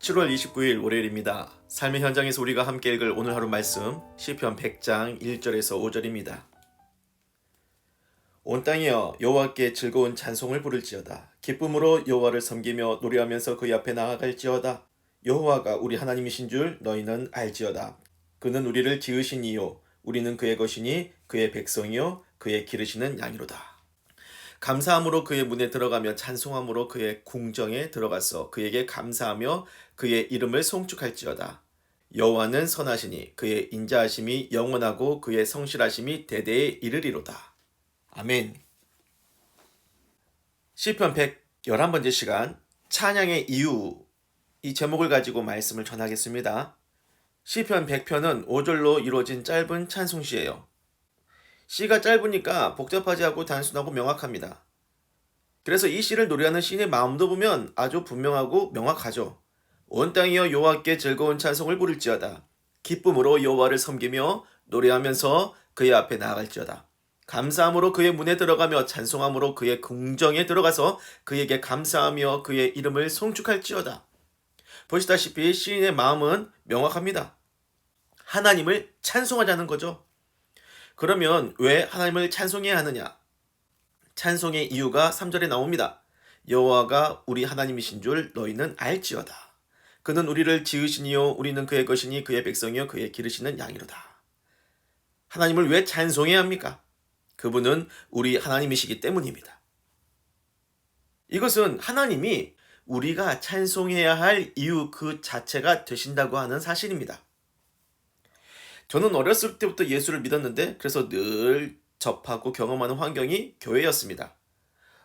7월 29일 월요일입니다. 삶의 현장에서 우리가 함께 읽을 오늘 하루 말씀 시편 100장 1절에서 5절입니다. 온 땅이여 여호와께 즐거운 찬송을 부를지어다. 기쁨으로 여호와를 섬기며 노래하면서 그의 앞에 나아갈지어다. 여호와가 우리 하나님이신 줄 너희는 알지어다. 그는 우리를 지으신 이요 우리는 그의 것이니 그의 백성이요 그의 기르시는 양이로다. 감사함으로 그의 문에 들어가며 찬송함으로 그의 궁정에 들어가서 그에게 감사하며 그의 이름을 송축할지어다. 여호와는 선하시니 그의 인자하심이 영원하고 그의 성실하심이 대대에 이르리로다. 아멘. 시편 111번째 시간 찬양의 이유, 이 제목을 가지고 말씀을 전하겠습니다. 시편 100편은 5절로 이루어진 짧은 찬송시예요. 시가 짧으니까 복잡하지 않고 단순하고 명확합니다. 그래서 이 시를 노래하는 시인의 마음도 보면 아주 분명하고 명확하죠. 온 땅이여 여호와께 즐거운 찬송을 부를지어다. 기쁨으로 여호와를 섬기며 노래하면서 그의 앞에 나아갈지어다. 감사함으로 그의 문에 들어가며 찬송함으로 그의 궁정에 들어가서 그에게 감사하며 그의 이름을 송축할지어다. 보시다시피 시인의 마음은 명확합니다. 하나님을 찬송하자는 거죠. 그러면 왜 하나님을 찬송해야 하느냐? 찬송의 이유가 3절에 나옵니다. 여호와가 우리 하나님이신 줄 너희는 알지어다. 그는 우리를 지으시니요 우리는 그의 것이니 그의 백성이요 그의 기르시는 양이로다. 하나님을 왜 찬송해야 합니까? 그분은 우리 하나님이시기 때문입니다. 이것은 하나님이 우리가 찬송해야 할 이유 그 자체가 되신다고 하는 사실입니다. 저는 어렸을 때부터 예수를 믿었는데 그래서 늘 접하고 경험하는 환경이 교회였습니다.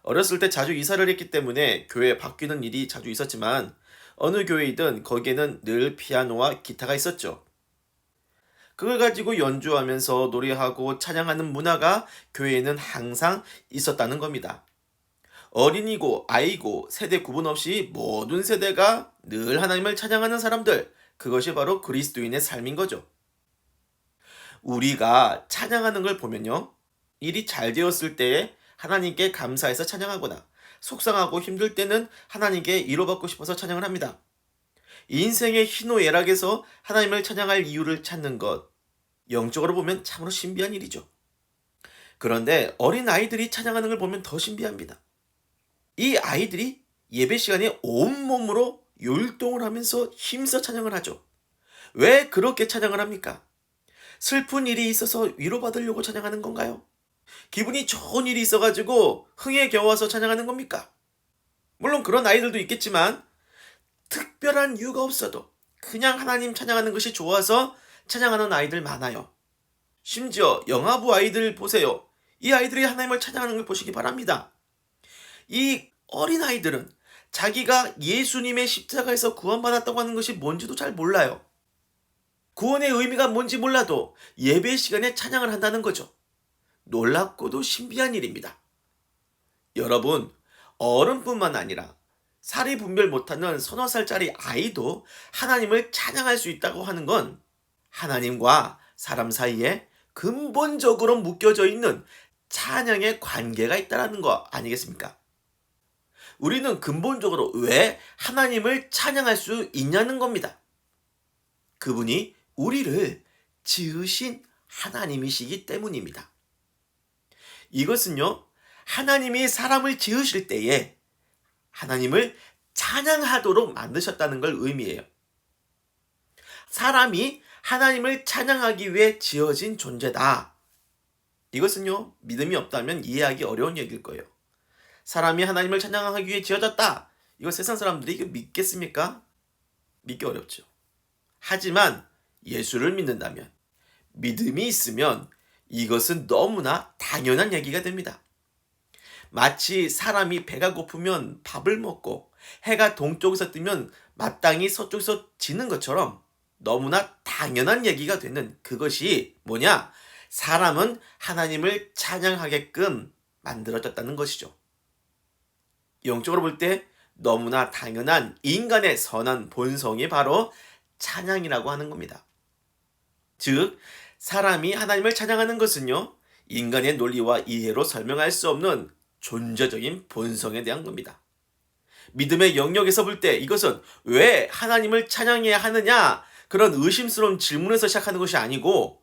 어렸을 때 자주 이사를 했기 때문에 교회에 바뀌는 일이 자주 있었지만 어느 교회이든 거기에는 늘 피아노와 기타가 있었죠. 그걸 가지고 연주하면서 노래하고 찬양하는 문화가 교회에는 항상 있었다는 겁니다. 어린이고 아이고 세대 구분 없이 모든 세대가 늘 하나님을 찬양하는 사람들, 그것이 바로 그리스도인의 삶인 거죠. 우리가 찬양하는 걸 보면요, 일이 잘 되었을 때에 하나님께 감사해서 찬양하거나 속상하고 힘들 때는 하나님께 위로받고 싶어서 찬양을 합니다. 인생의 희노애락에서 하나님을 찬양할 이유를 찾는 것, 영적으로 보면 참으로 신비한 일이죠. 그런데 어린 아이들이 찬양하는 걸 보면 더 신비합니다. 이 아이들이 예배 시간에 온몸으로 율동을 하면서 힘써 찬양을 하죠. 왜 그렇게 찬양을 합니까? 슬픈 일이 있어서 위로받으려고 찬양하는 건가요? 기분이 좋은 일이 있어가지고 흥에 겨워서 찬양하는 겁니까? 물론 그런 아이들도 있겠지만 특별한 이유가 없어도 그냥 하나님 찬양하는 것이 좋아서 찬양하는 아이들 많아요. 심지어 영아부 아이들 보세요. 이 아이들이 하나님을 찬양하는 걸 보시기 바랍니다. 이 어린 아이들은 자기가 예수님의 십자가에서 구원받았다고 하는 것이 뭔지도 잘 몰라요. 구원의 의미가 뭔지 몰라도 예배 시간에 찬양을 한다는 거죠. 놀랍고도 신비한 일입니다. 여러분, 어른뿐만 아니라 살이 분별 못하는 서너 살짜리 아이도 하나님을 찬양할 수 있다고 하는 건 하나님과 사람 사이에 근본적으로 묶여져 있는 찬양의 관계가 있다는 거 아니겠습니까? 우리는 근본적으로 왜 하나님을 찬양할 수 있냐는 겁니다. 그분이 우리를 지으신 하나님이시기 때문입니다. 이것은요, 하나님이 사람을 지으실 때에 하나님을 찬양하도록 만드셨다는 걸 의미해요. 사람이 하나님을 찬양하기 위해 지어진 존재다. 이것은요, 믿음이 없다면 이해하기 어려운 얘기일 거예요. 사람이 하나님을 찬양하기 위해 지어졌다. 이거 세상 사람들이 이거 믿겠습니까? 믿기 어렵죠. 하지만 예수를 믿는다면, 믿음이 있으면 이것은 너무나 당연한 얘기가 됩니다. 마치 사람이 배가 고프면 밥을 먹고 해가 동쪽에서 뜨면 마땅히 서쪽에서 지는 것처럼 너무나 당연한 얘기가 되는 그것이 뭐냐? 사람은 하나님을 찬양하게끔 만들어졌다는 것이죠. 영적으로 볼 때 너무나 당연한 인간의 선한 본성이 바로 찬양이라고 하는 겁니다. 즉, 사람이 하나님을 찬양하는 것은요, 인간의 논리와 이해로 설명할 수 없는 존재적인 본성에 대한 겁니다. 믿음의 영역에서 볼 때 이것은 왜 하나님을 찬양해야 하느냐? 그런 의심스러운 질문에서 시작하는 것이 아니고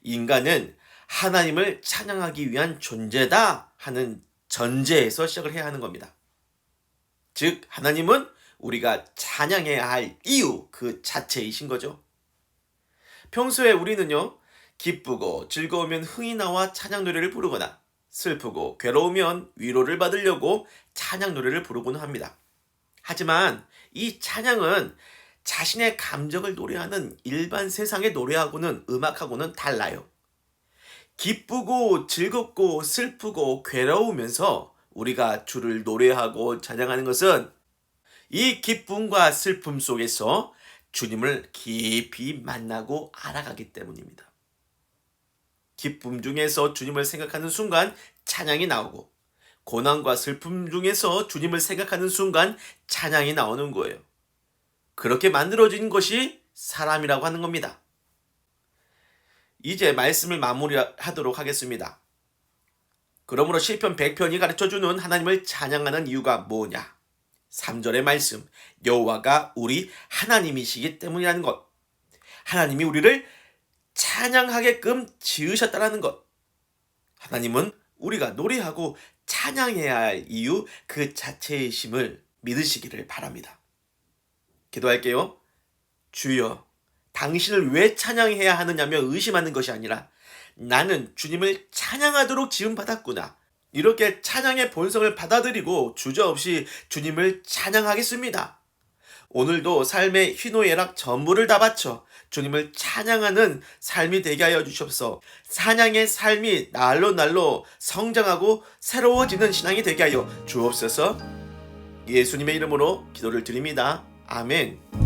인간은 하나님을 찬양하기 위한 존재다 하는 전제에서 시작을 해야 하는 겁니다. 즉 하나님은 우리가 찬양해야 할 이유 그 자체이신 거죠. 평소에 우리는요, 기쁘고 즐거우면 흥이 나와 찬양 노래를 부르거나 슬프고 괴로우면 위로를 받으려고 찬양 노래를 부르곤 합니다. 하지만 이 찬양은 자신의 감정을 노래하는 일반 세상의 노래하고는 음악하고는 달라요. 기쁘고 즐겁고 슬프고 괴로우면서 우리가 주를 노래하고 찬양하는 것은 이 기쁨과 슬픔 속에서 주님을 깊이 만나고 알아가기 때문입니다. 기쁨 중에서 주님을 생각하는 순간 찬양이 나오고 고난과 슬픔 중에서 주님을 생각하는 순간 찬양이 나오는 거예요. 그렇게 만들어진 것이 사람이라고 하는 겁니다. 이제 말씀을 마무리하도록 하겠습니다. 그러므로 시편 100편이 가르쳐주는 하나님을 찬양하는 이유가 뭐냐? 3절의 말씀, 여호와가 우리 하나님이시기 때문이라는 것. 하나님이 우리를 찬양하게끔 지으셨다는 것. 하나님은 우리가 노래하고 찬양해야 할 이유 그 자체이심을 믿으시기를 바랍니다. 기도할게요. 주여, 당신을 왜 찬양해야 하느냐며 의심하는 것이 아니라 나는 주님을 찬양하도록 지음받았구나. 이렇게 찬양의 본성을 받아들이고 주저없이 주님을 찬양하겠습니다. 오늘도 삶의 희노애락 전부를 다 바쳐 주님을 찬양하는 삶이 되게 하여 주시옵소서. 찬양의 삶이 날로 성장하고 새로워지는 신앙이 되게 하여 주옵소서. 예수님의 이름으로 기도를 드립니다. 아멘.